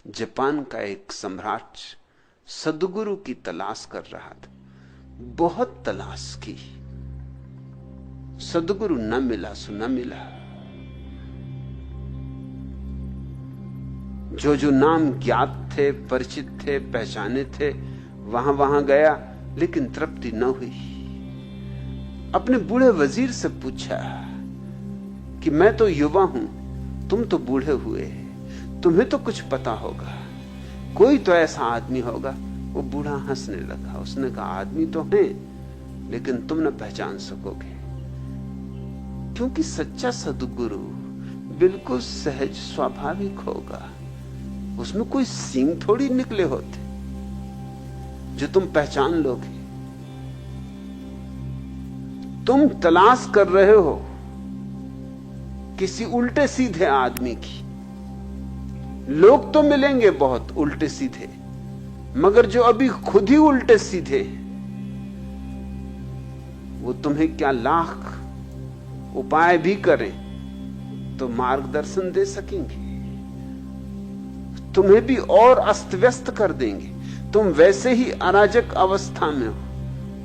Japan का एक सम्राट सद्गुरु की तलाश कर रहा था। बहुत तलाश की, सद्गुरु न मिला सो न मिला। जो जो नाम ज्ञात थे, परिचित थे, पहचाने थे, वहां वहां गया, लेकिन तृप्ति न हुई। अपने बूढ़े वजीर से पूछा कि मैं तो युवा हूं, तुम तो बूढ़े हुए, तुम्हें तो कुछ पता होगा, कोई तो ऐसा आदमी होगा। वो बूढ़ा हंसने लगा। उसने कहा, आदमी तो है, लेकिन तुम न पहचान सकोगे, क्योंकि सच्चा सद्गुरु बिल्कुल सहज स्वाभाविक होगा। उसमें कोई सींग थोड़ी निकले होते जो तुम पहचान लोगे। तुम तलाश कर रहे हो किसी उल्टे सीधे आदमी की। लोग तो मिलेंगे बहुत उल्टे सीधे, मगर जो अभी खुद ही उल्टे सीधे, वो तुम्हें क्या लाख उपाय भी करें तो मार्गदर्शन दे सकेंगे, तुम्हें भी और अस्त व्यस्त कर देंगे। तुम वैसे ही अराजक अवस्था में हो,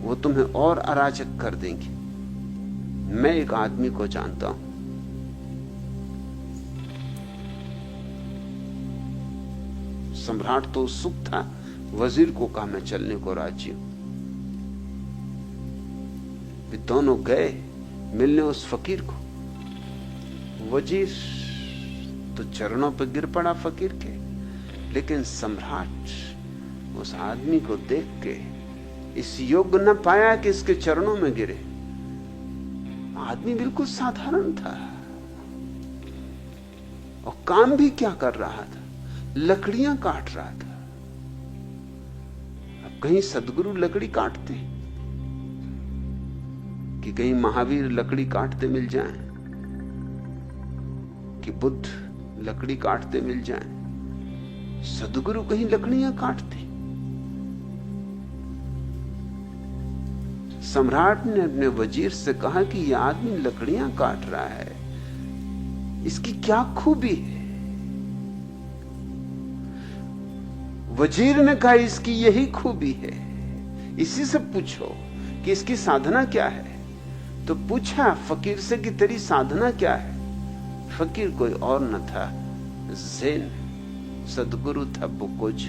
वो तुम्हें और अराजक कर देंगे। मैं एक आदमी को जानता हूं, सम्राट तो उत्सुक था, वजीर को कहा मैं चलने को राजी हूं। वे दोनों गए मिलने उस फकीर को। वजीर तो चरणों पर गिर पड़ा फकीर के, लेकिन सम्राट उस आदमी को देख के इस योग्य न पाया कि इसके चरणों में गिरे। आदमी बिल्कुल साधारण था और काम भी क्या कर रहा था, लकड़ियां काट रहा था। अब कहीं सद्गुरु लकड़ी काटते कि कहीं महावीर लकड़ी काटते मिल जाएं, कि बुद्ध लकड़ी काटते मिल जाएं, सद्गुरु कहीं लकड़ियां काटते। सम्राट ने अपने वजीर से कहा कि यह आदमी लकड़ियां काट रहा है, इसकी क्या खूबी है? वजीर ने कहा, इसकी यही खूबी है, इसी से पूछो कि इसकी साधना क्या है। तो पूछा फकीर से कि तेरी साधना क्या है। फकीर कोई और न था, ज़ेन सद्गुरु था बोकोज।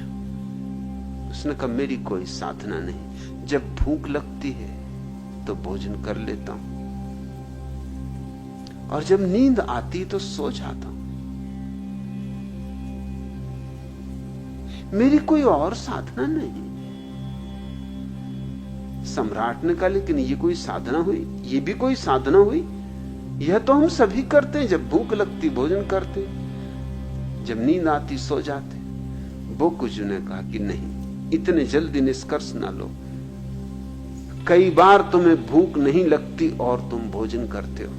उसने कहा, मेरी कोई साधना नहीं, जब भूख लगती है तो भोजन कर लेता हूं, और जब नींद आती तो सो जाता हूं। मेरी कोई और साधना नहीं। सम्राट ने कहा, लेकिन ये कोई साधना हुई? ये भी कोई साधना हुई? यह तो हम सभी करते हैं, जब भूख लगती भोजन करते, जब नींद आती सो जाते। बोकुज ने कहा कि नहीं, इतने जल्दी निष्कर्ष ना लो। कई बार तुम्हें भूख नहीं लगती और तुम भोजन करते हो,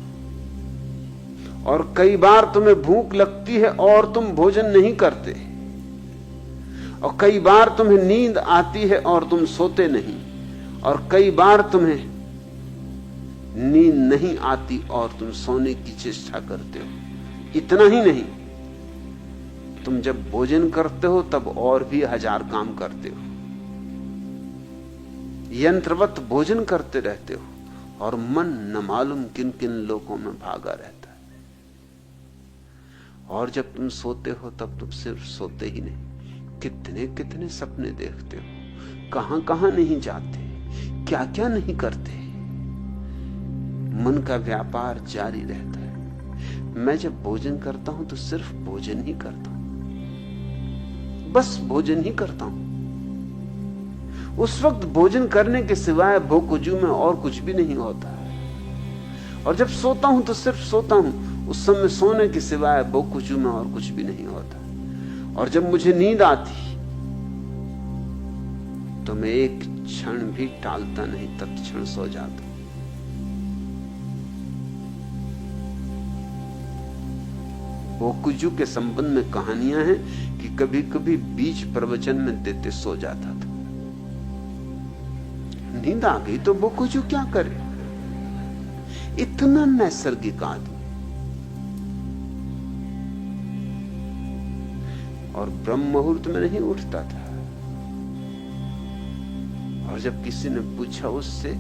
और कई बार तुम्हें भूख लगती है और तुम भोजन नहीं करते, और कई बार तुम्हें नींद आती है और तुम सोते नहीं, और कई बार तुम्हें नींद नहीं आती और तुम सोने की चेष्टा करते हो। इतना ही नहीं, तुम जब भोजन करते हो तब और भी 1000 काम करते हो। यंत्रवत भोजन करते रहते हो, और मन न मालूम किन किन लोकों में भागा रहता है। और जब तुम सोते हो तब तुम सिर्फ सोते ही नहीं, कितने कितने सपने देखते हो, कहां कहां नहीं जाते, क्या क्या नहीं करते। मन का व्यापार जारी रहता है। मैं जब भोजन करता हूं तो सिर्फ भोजन ही करता हूं, बस भोजन ही करता हूं। उस वक्त भोजन करने के सिवाय भोकुजू में और कुछ भी नहीं होता है। और जब सोता हूं तो सिर्फ सोता हूं, उस समय सोने के सिवाय भोकुजू में और कुछ भी नहीं होता। और जब मुझे नींद आती तो मैं एक क्षण भी टालता नहीं, तत्क्षण सो जाता। बोकुजू के संबंध में कहानियां हैं कि कभी कभी बीच प्रवचन में देते सो जाता था। नींद आ गई तो बोकुजू क्या करे? इतना नैसर्गिक आदमी। और ब्रह्म मुहूर्त में नहीं उठता था। और जब किसी ने पूछा उससे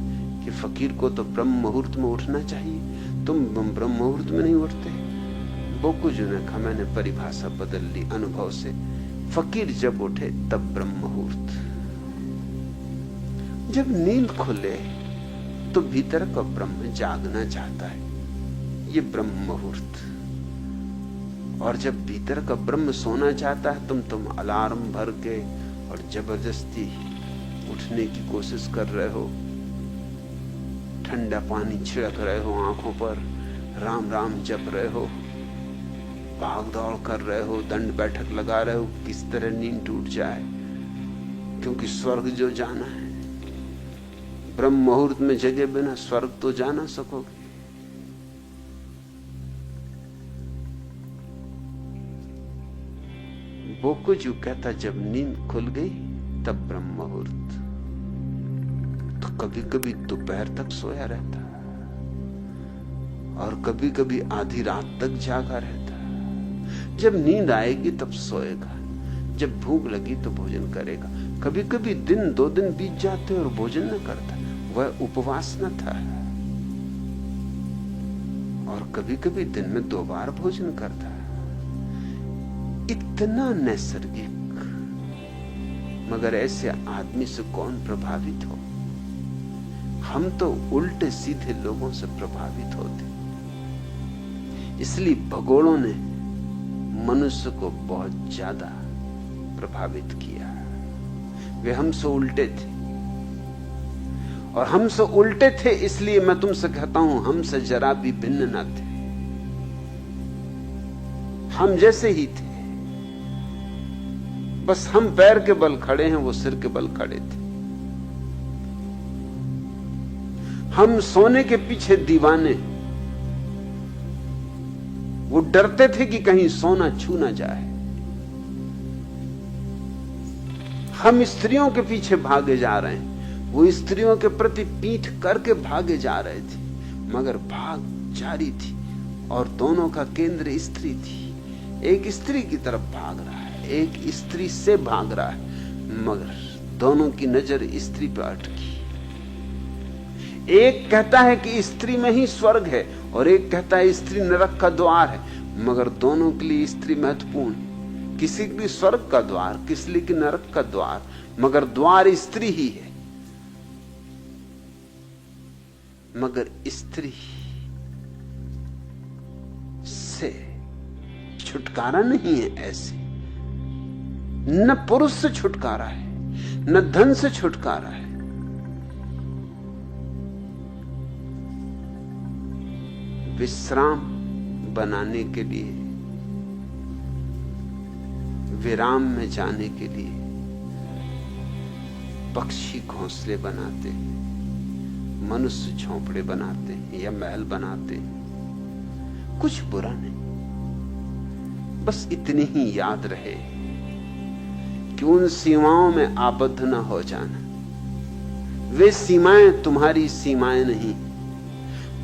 कि फकीर को तो ब्रह्म मुहूर्त में उठना चाहिए, तुम ब्रह्म मुहूर्त में नहीं उठते? बोकुजू ने कहा, मैंने परिभाषा बदल ली अनुभव से। फकीर जब उठे तब ब्रह्म मुहूर्त। जब नींद खुले तो भीतर का ब्रह्म जागना चाहता है, ये ब्रह्म मुहूर्त। और जब भीतर का ब्रह्म सोना चाहता है, तुम अलार्म भर के और जबरदस्ती उठने की कोशिश कर रहे हो, ठंडा पानी छिड़क रहे हो आंखों पर, राम राम जप रहे हो, भाग दौड़ कर रहे हो, दंड बैठक लगा रहे हो, किस तरह नींद टूट जाए, क्योंकि स्वर्ग जो जाना है। ब्रह्म मुहूर्त में जगे बिना स्वर्ग तो जा ना सकोगे। बोकुजू कहता, जब नींद खुल गई तब ब्रह्म मुहूर्त। तो कभी कभी दोपहर तक सोया रहता और कभी कभी आधी रात तक जागा रहता। जब नींद आएगी तब सोएगा, जब भूख लगी तो भोजन करेगा। कभी कभी दिन 2 दिन बीत जाते और भोजन न करता, वह उपवास न था। और कभी कभी दिन में 2 बार भोजन करता। इतना नैसर्गिक, मगर ऐसे आदमी से कौन प्रभावित हो? हम तो उल्टे सीधे लोगों से प्रभावित होते। इसलिए भगोड़ों ने मनुष्य को बहुत ज्यादा प्रभावित किया। वे हमसे उल्टे थे, और हमसे उल्टे थे इसलिए मैं तुमसे कहता हूं, हमसे जरा भी भिन्न न थे। हम जैसे ही थे, बस हम पैर के बल खड़े हैं, वो सिर के बल खड़े थे। हम सोने के पीछे दीवाने, वो डरते थे कि कहीं सोना छू ना जाए। हम स्त्रियों के पीछे भागे जा रहे हैं, वो स्त्रियों के प्रति पीठ करके भागे जा रहे थे, मगर भाग जारी थी और दोनों का केंद्र स्त्री थी। एक स्त्री की तरफ भाग रहा है, एक स्त्री से भाग रहा है, मगर दोनों की नजर स्त्री पर अटकी। एक कहता है कि स्त्री में ही स्वर्ग है और एक कहता है स्त्री नरक का द्वार है, मगर दोनों के लिए स्त्री महत्वपूर्ण। किसी के लिए स्वर्ग का द्वार, किसी लिए नरक का द्वार, मगर द्वार स्त्री ही है। मगर स्त्री से छुटकारा नहीं है ऐसे। न पुरुष से छुटकारा है, न धन से छुटकारा है। विश्राम बनाने के लिए, विराम में जाने के लिए पक्षी घोंसले बनाते हैं, मनुष्य झोंपड़े बनाते हैं या महल बनाते हैं। कुछ बुरा नहीं, बस इतनी ही याद रहे कि उन सीमाओं में आबद्ध न हो जाना। वे सीमाएं तुम्हारी सीमाएं नहीं,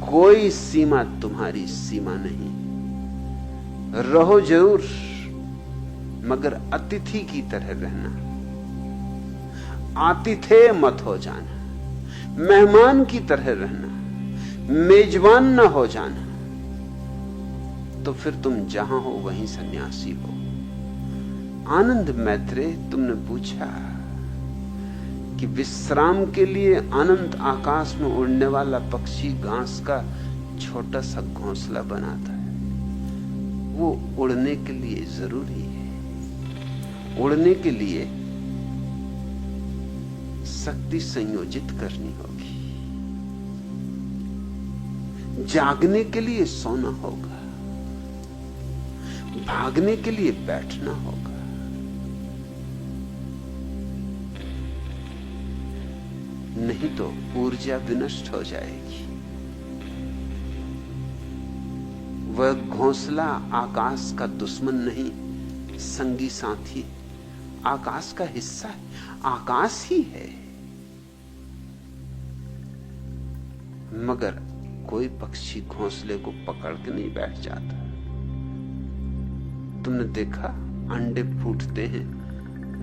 कोई सीमा तुम्हारी सीमा नहीं। रहो जरूर, मगर अतिथि की तरह रहना, आतिथेय मत हो जाना, मेहमान की तरह रहना, मेजबान न हो जाना। तो फिर तुम जहां हो वहीं सन्यासी हो। आनंद मैत्रेय, तुमने पूछा कि विश्राम के लिए अनंत आकाश में उड़ने वाला पक्षी घास का छोटा सा घोंसला बनाता है। वो उड़ने के लिए जरूरी है। उड़ने के लिए शक्ति संयोजित करनी होगी, जागने के लिए सोना होगा, भागने के लिए बैठना होगा। नहीं तो ऊर्जा विनष्ट हो जाएगी। वह घोंसला आकाश का दुश्मन नहीं, संगी साथी, आकाश का हिस्सा है, आकाश ही है। मगर कोई पक्षी घोंसले को पकड़ के नहीं बैठ जाता। तुमने देखा अंडे फूटते हैं,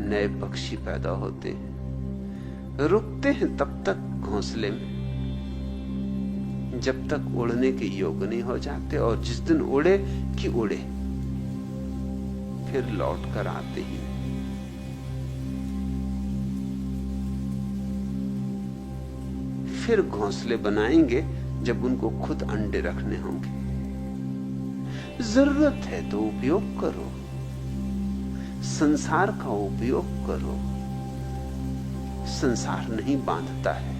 नए पक्षी पैदा होते हैं, रुकते हैं तब तक घोंसले में जब तक उड़ने के योग्य नहीं हो जाते, और जिस दिन उड़े कि उड़े, फिर लौट कर आते ही नहीं। फिर घोंसले बनाएंगे जब उनको खुद अंडे रखने होंगे। जरूरत है तो उपयोग करो, संसार का उपयोग करो। संसार नहीं बांधता है,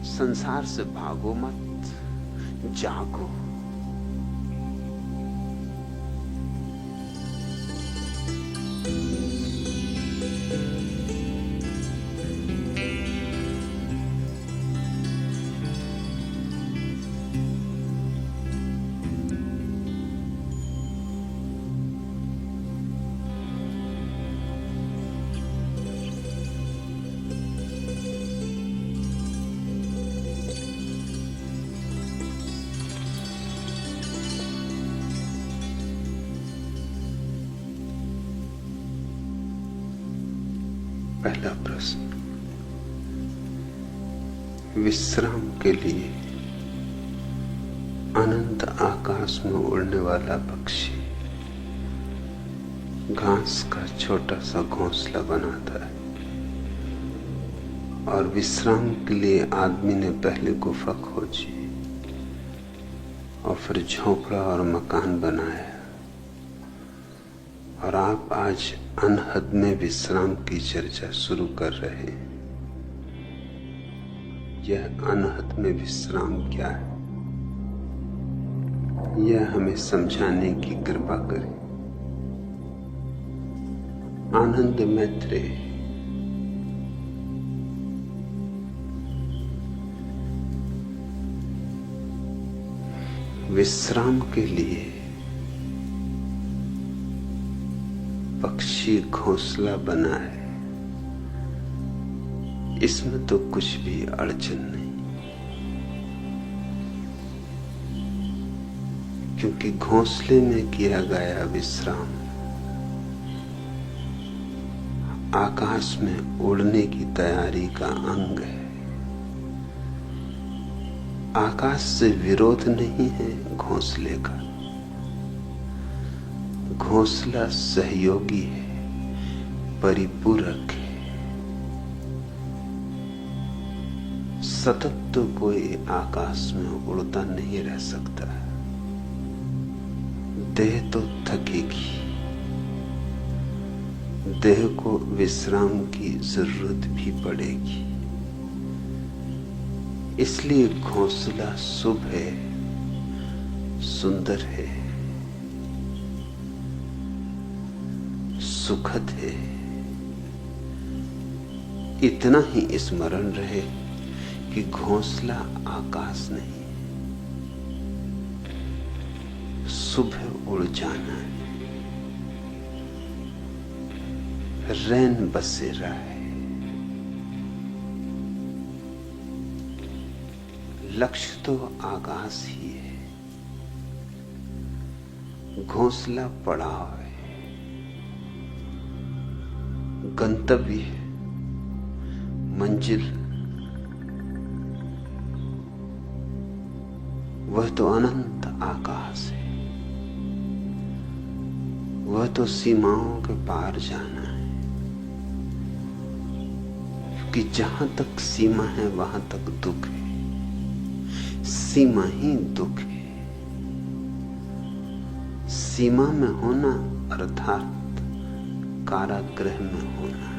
संसार से भागो मत, जागो। पहला प्रश्न, विश्राम के लिए अनंत आकाश में उड़ने वाला पक्षी घास का छोटा सा घोंसला बनाता है, और विश्राम के लिए आदमी ने पहले गुफा खोजी और फिर झोपड़ा और मकान बनाया, और आप आज अनहद में विश्राम की चर्चा शुरू कर रहे हैं। यह अनहद में विश्राम क्या है, यह हमें समझाने की कृपा करें। आनंद मैत्रेय विश्राम के लिए पक्षी घोंसला बनाए, इसमें तो कुछ भी अड़चन नहीं, क्योंकि घोंसले में किया गया विश्राम आकाश में उड़ने की तैयारी का अंग है। आकाश से विरोध नहीं है घोंसले का, घोंसला सहयोगी है, परिपूरक है। सतत तो कोई आकाश में उड़ता नहीं रह सकता, देह तो थकेगी, देह को विश्राम की जरूरत भी पड़ेगी। इसलिए घोंसला शुभ है, सुंदर है, सुखद है। इतना ही स्मरण रहे कि घोंसला आकाश नहीं, सुबह उड़ जाना है, रैन बसेरा है। लक्ष्य तो आकाश ही है, घोंसला पड़ाव है, गंतव्य है, मंजिल वह तो अनंत आकाश है, वह तो सीमाओं के पार जाना है। कि जहां तक सीमा है वहां तक दुख है, सीमा ही दुख है। सीमा में होना अर्थात कारागृह में होना।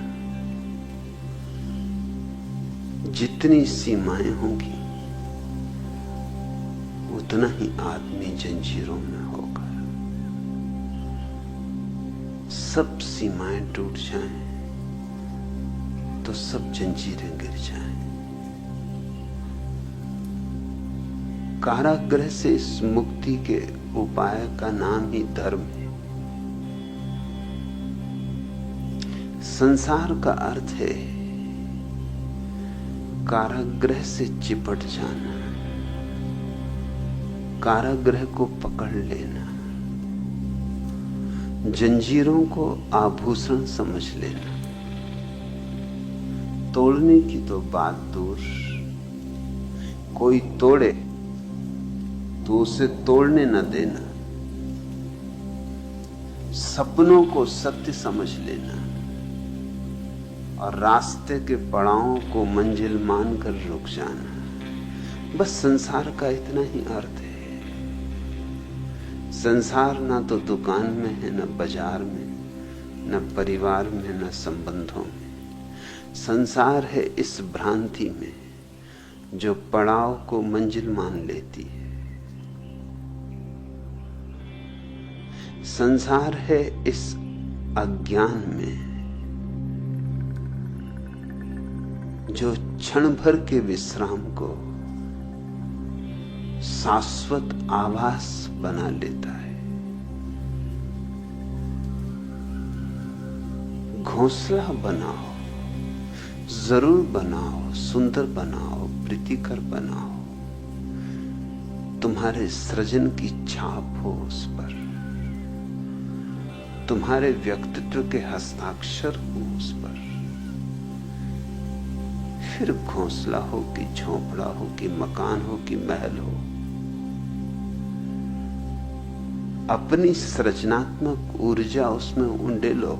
जितनी सीमाएं होंगी उतना ही आदमी जंजीरों में होगा। सब सीमाएं टूट जाएं तो सब जंजीरें गिर जाएं। कारागृह से इस मुक्ति के उपाय का नाम ही धर्म है। संसार का अर्थ है कारागृह से चिपट जाना, कारागृह को पकड़ लेना, जंजीरों को आभूषण समझ लेना, तोड़ने की तो बात दूर, कोई तोड़े तो उसे तोड़ने न देना। सपनों को सत्य समझ लेना और रास्ते के पड़ावों को मंजिल मानकर रुक जाना। बस संसार का इतना ही अर्थ है। संसार ना तो दुकान में है, न बाजार में, न परिवार में, न संबंधों में। संसार है इस भ्रांति में जो पड़ाव को मंजिल मान लेती है। संसार है इस अज्ञान में जो क्षण भर के विश्राम को शाश्वत आभास बना लेता है। घोंसला बनाओ, जरूर बनाओ, सुंदर बनाओ, प्रीतिकर बनाओ, तुम्हारे सृजन की छाप हो उस पर, तुम्हारे व्यक्तित्व के हस्ताक्षर हो उस पर। फिर घोंसला हो कि झोंपड़ा हो कि मकान हो कि महल हो, अपनी सृजनात्मक ऊर्जा उसमें उंडेलो,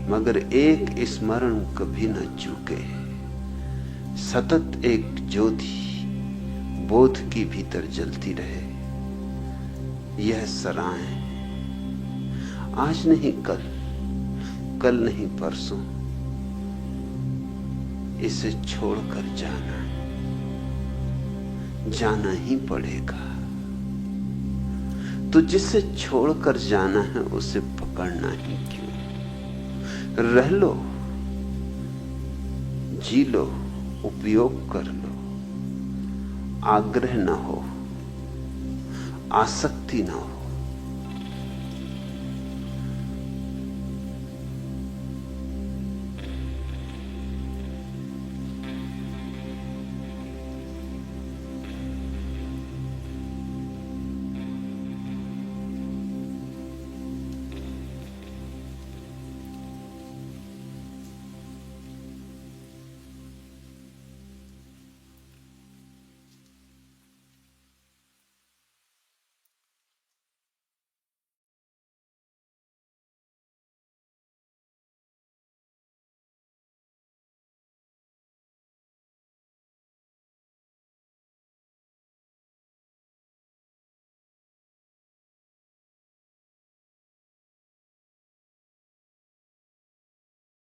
मगर एक स्मरण कभी न चूके। सतत एक ज्योति बोध की भीतर जलती रहे। यह सराय आज नहीं कल, कल नहीं परसों, इसे छोड़कर जाना ही पड़ेगा। तो जिसे छोड़कर जाना है उसे पकड़ना ही क्यों। रह लो, जी लो, उपयोग कर लो। आग्रह ना हो, आसक्ति ना हो।